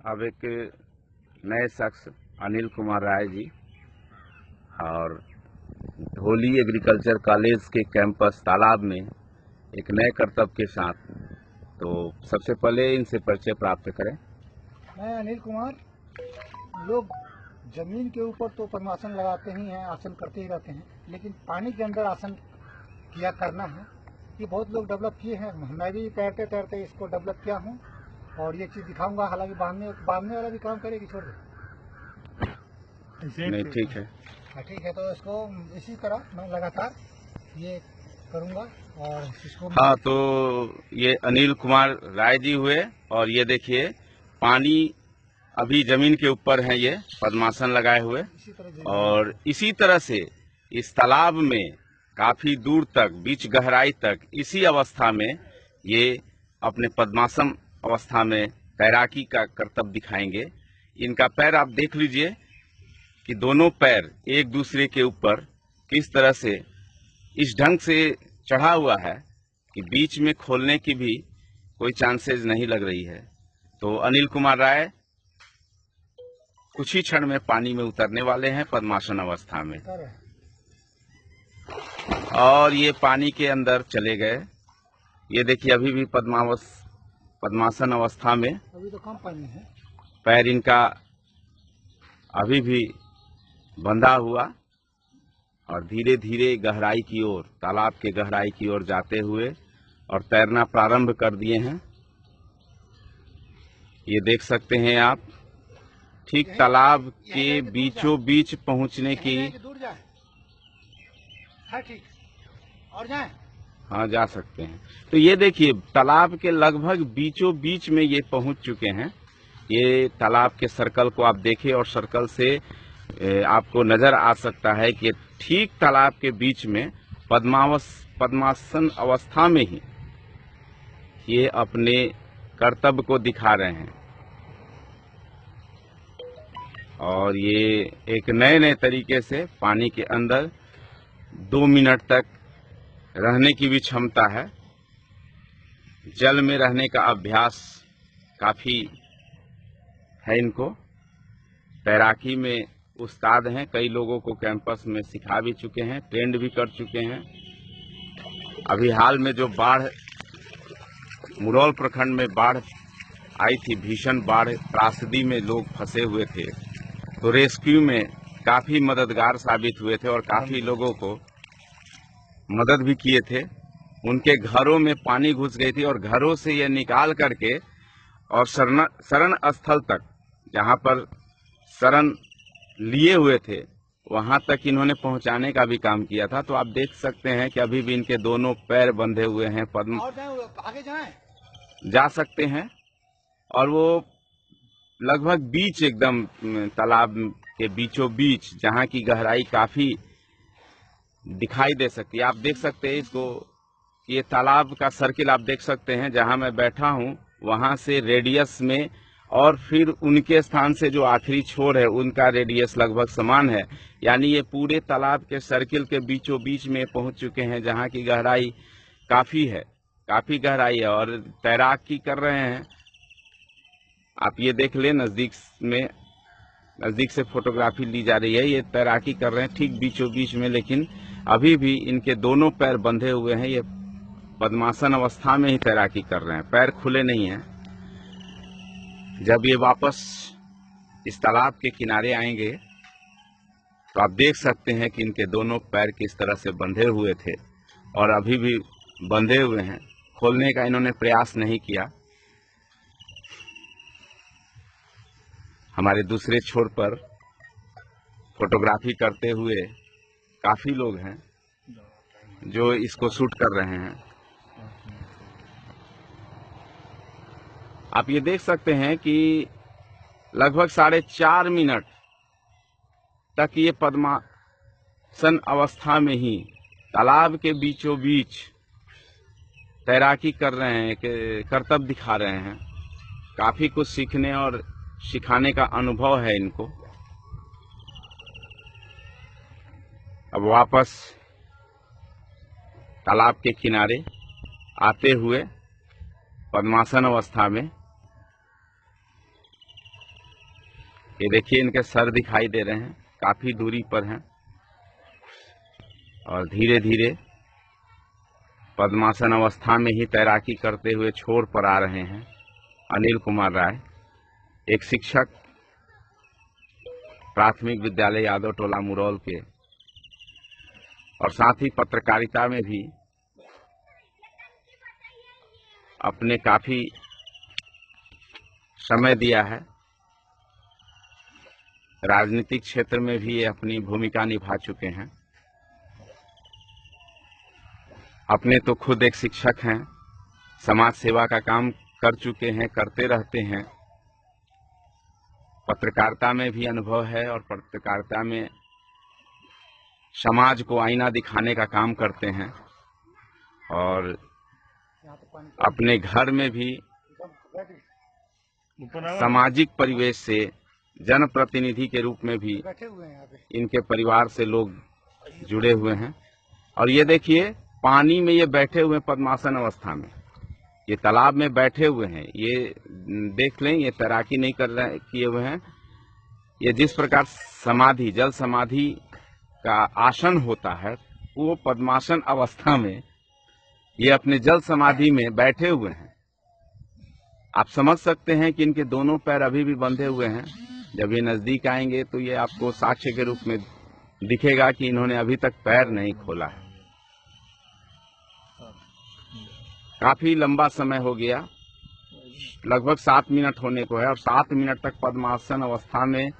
अब एक नए शख्स अनिल कुमार राय जी और ढोली एग्रीकल्चर कॉलेज के कैंपस तालाब में एक नए करतब के साथ, तो सबसे पहले इनसे परिचय प्राप्त करें। मैं अनिल कुमार। लोग जमीन के ऊपर तो पद्मासन लगाते ही हैं, आसन करते ही रहते हैं, लेकिन पानी के अंदर आसन किया करना है, ये बहुत लोग डेवलप किए हैं। मैं भी तैरते तैरते इसको डेवलप किया हूँ और ये चीज़ दिखाऊंगा। हालांकि बांधने वाला भी काम करेगी, छोड़ दे। नहीं, ठीक है। ठीक है, तो इसको इसी तरह मैं लगातार ये करूँगा और इसको। हाँ, तो ये अनिल कुमार राय जी हुए और ये देखिए पानी अभी जमीन के ऊपर है, ये पद्मासन लगाए हुए, और इसी तरह से इस तालाब में काफी दूर तक, बीच गहराई तक इसी अवस्था में ये अपने पद्मासन अवस्था में तैराकी का करतब दिखाएंगे। इनका पैर आप देख लीजिए कि दोनों पैर एक दूसरे के ऊपर किस तरह से इस ढंग से चढ़ा हुआ है कि बीच में खोलने की भी कोई चांसेस नहीं लग रही है। तो अनिल कुमार राय कुछ ही क्षण में पानी में उतरने वाले हैं पद्मासन अवस्था में, और ये पानी के अंदर चले गए। ये देखिए अभी भी पद्मासन अवस्था में अभी तो कम पानी है, पैर इनका अभी भी बंधा हुआ और धीरे धीरे गहराई की ओर, तालाब के गहराई की ओर जाते हुए और तैरना प्रारंभ कर दिए हैं। ये देख सकते हैं आप, ठीक तालाब के बीचों बीच पहुंचने की। दूर जाए, ठीक, और जाए। हाँ, जा सकते हैं। तो ये देखिए तालाब के लगभग बीचों बीच में ये पहुंच चुके हैं। ये तालाब के सर्कल को आप देखिए और सर्कल से आपको नजर आ सकता है कि ठीक तालाब के बीच में पद्मासन अवस्था में ही ये अपने कर्तव्य को दिखा रहे हैं, और ये एक नए तरीके से पानी के अंदर 2 मिनट तक रहने की भी क्षमता है। जल में रहने का अभ्यास काफी है इनको, तैराकी में उस्ताद हैं, कई लोगों को कैंपस में सिखा भी चुके हैं, ट्रेंड भी कर चुके हैं। अभी हाल में जो बाढ़, मुरौल प्रखंड में बाढ़ आई थी, भीषण बाढ़, त्रासदी में लोग फंसे हुए थे, तो रेस्क्यू में काफी मददगार साबित हुए थे और काफी लोगों को मदद भी किए थे। उनके घरों में पानी घुस गई थी और घरों से ये निकाल करके और शरण स्थल तक, जहां पर शरण लिए हुए थे, वहां तक इन्होंने पहुंचाने का भी काम किया था। तो आप देख सकते हैं कि अभी भी इनके दोनों पैर बंधे हुए हैं, आगे जाएं, जा सकते हैं, और वो लगभग बीच, एकदम तालाब के बीचों बीच, जहां की गहराई काफी दिखाई दे सकती है। आप देख सकते हैं इसको, ये तालाब का सर्किल आप देख सकते हैं, जहां मैं बैठा हूं वहां से रेडियस में, और फिर उनके स्थान से जो आखिरी छोर है उनका रेडियस लगभग समान है। यानी ये पूरे तालाब के सर्किल के बीचों बीच में पहुंच चुके हैं, जहां की गहराई काफी है, काफी गहराई है, और तैराकी कर रहे हैं। आप ये देख लें, नजदीक से फोटोग्राफी ली जा रही है, ये तैराकी कर रहे हैं ठीक बीचों बीच में, लेकिन अभी भी इनके दोनों पैर बंधे हुए हैं। ये पद्मासन अवस्था में ही तैराकी कर रहे हैं, पैर खुले नहीं हैं। जब ये वापस इस तालाब के किनारे आएंगे तो आप देख सकते हैं कि इनके दोनों पैर किस तरह से बंधे हुए थे और अभी भी बंधे हुए हैं, खोलने का इन्होंने प्रयास नहीं किया। हमारे दूसरे छोर पर फोटोग्राफी करते हुए काफी लोग हैं जो इसको शूट कर रहे हैं। आप ये देख सकते हैं कि लगभग 4.5 मिनट तक ये पद्मासन अवस्था में ही तालाब के बीचों बीच तैराकी कर रहे हैं, करतब दिखा रहे हैं। काफी कुछ सीखने और सिखाने का अनुभव है इनको। अब वापस तालाब के किनारे आते हुए पद्मासन अवस्था में ये देखिए इनके सर दिखाई दे रहे हैं, काफी दूरी पर हैं और धीरे धीरे पद्मासन अवस्था में ही तैराकी करते हुए छोर पर आ रहे हैं अनिल कुमार राय, एक शिक्षक प्राथमिक विद्यालय यादव टोला मुरौल के, और साथ ही पत्रकारिता में भी अपने काफी समय दिया है। राजनीतिक क्षेत्र में भी ये अपनी भूमिका निभा चुके हैं। अपने तो खुद एक शिक्षक हैं, समाज सेवा का काम कर चुके हैं, करते रहते हैं। पत्रकारिता में भी अनुभव है और पत्रकारिता में समाज को आईना दिखाने का काम करते हैं, और अपने घर में भी सामाजिक परिवेश से जनप्रतिनिधि के रूप में भी इनके परिवार से लोग जुड़े हुए हैं। और ये देखिए पानी में ये बैठे हुए पद्मासन अवस्था में, ये तालाब में बैठे हुए हैं। ये देख लें, ये तैराकी नहीं कर रहे किए हुए हैं। ये जिस प्रकार समाधि, जल समाधि का आसन होता है, वो पद्मासन अवस्था में ये अपने जल समाधि में बैठे हुए हैं। आप समझ सकते हैं कि इनके दोनों पैर अभी भी बंधे हुए हैं। जब ये नजदीक आएंगे तो ये आपको साक्ष्य के रूप में दिखेगा कि इन्होंने अभी तक पैर नहीं खोला है। काफी लंबा समय हो गया, लगभग 7 मिनट होने को है, और 7 मिनट तक पद्मासन अवस्था में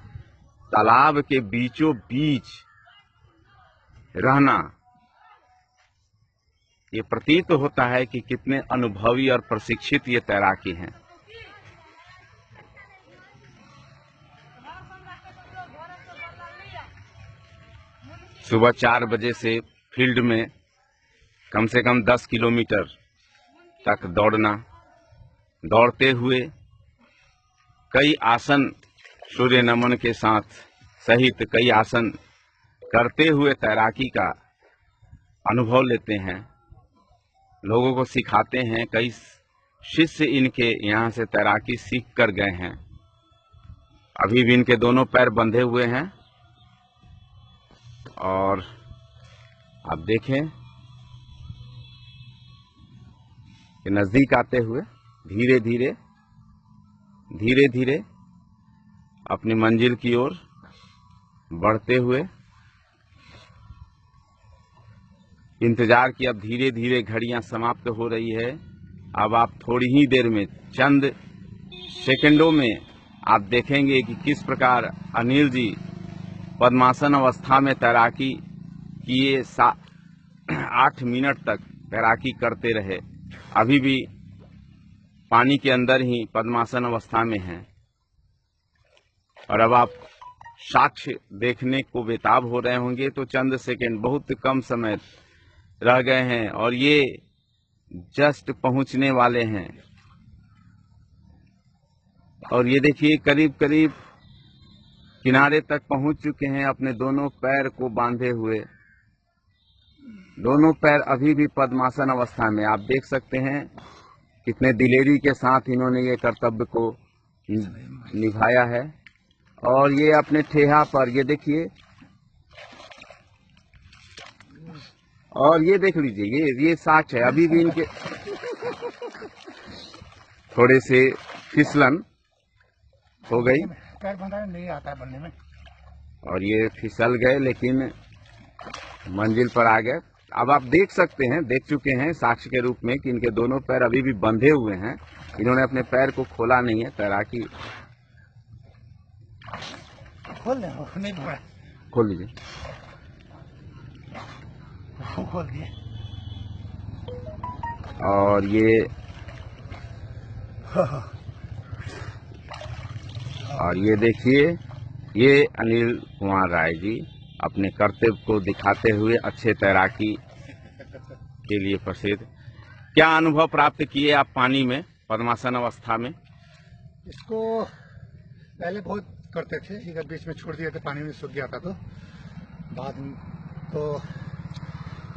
तालाब के बीचों बीच रहना, ये प्रतीत होता है कि कितने अनुभवी और प्रशिक्षित ये तैराकी हैं। सुबह 4 बजे से फील्ड में कम से कम 10 किलोमीटर तक दौड़ना, दौड़ते हुए कई आसन सूर्य नमन के साथ सहित कई आसन करते हुए तैराकी का अनुभव लेते हैं, लोगों को सिखाते हैं। कई शिष्य इनके यहाँ से तैराकी सीख कर गए हैं। अभी भी इनके दोनों पैर बंधे हुए हैं, और आप देखें कि नजदीक आते हुए धीरे धीरे अपनी मंजिल की ओर बढ़ते हुए इंतजार की। अब धीरे धीरे घड़ियां समाप्त हो रही है। अब आप थोड़ी ही देर में, चंद सेकंडों में आप देखेंगे कि किस प्रकार अनिल जी पद्मासन अवस्था में तैराकी किए 8 मिनट तक तैराकी करते रहे। अभी भी पानी के अंदर ही पद्मासन अवस्था में हैं, और अब आप साक्ष्य देखने को बेताब हो रहे होंगे। तो चंद सेकंड, बहुत कम समय रह गए हैं, और ये जस्ट पहुंचने वाले हैं। और ये देखिए करीब करीब किनारे तक पहुंच चुके हैं, अपने दोनों पैर को बांधे हुए। दोनों पैर अभी भी पद्मासन अवस्था में। आप देख सकते हैं कितने दिलेरी के साथ इन्होंने ये कर्तव्य को निभाया है। और ये अपने ठेहा पर, ये देखिए, और ये देख लीजिए, ये साक्ष्य है। अभी भी इनके थोड़े से फिसलन हो गई, पैर बंधा नहीं आता है बनने में, और ये फिसल गए, लेकिन मंजिल पर आ गए। अब आप देख सकते हैं, देख चुके हैं साक्ष्य के रूप में कि इनके दोनों पैर अभी भी बंधे हुए हैं। इन्होंने अपने पैर को खोला नहीं है। तैराकी खोल दे, नहीं पड़ा, खोल लीजिए, खोल दिए। और ये देखिए, ये अनिल कुमार राय जी अपने कर्तव्य को दिखाते हुए अच्छे तैराकी के लिए प्रसिद्ध। क्या अनुभव प्राप्त किए आप पानी में पद्मासन अवस्था में? इसको पहले बहुत करते थे, इधर बीच में छोड़ दिया था, पानी में सूख गया था। तो बाद में तो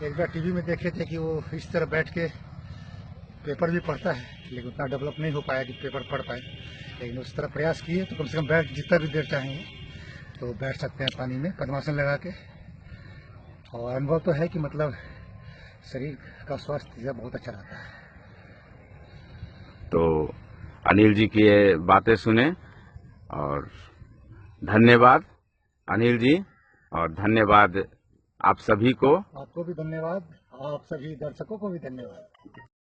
एक बार टीवी में देखे थे कि वो इस तरह बैठ के पेपर भी पढ़ता है, लेकिन उतना डेवलप नहीं हो पाया कि पेपर पढ़ पाए। लेकिन उस तरह प्रयास किए तो कम से कम बैठ, जितना भी देर चाहेंगे तो बैठ सकते हैं पानी में पद्मासन लगा के। और अनुभव तो है कि मतलब शरीर का स्वास्थ्य बहुत अच्छा रहता है। तो अनिल जी की ये बातें सुने और धन्यवाद अनिल जी, और धन्यवाद आप सभी को। आपको भी धन्यवाद, आप सभी दर्शकों को भी धन्यवाद।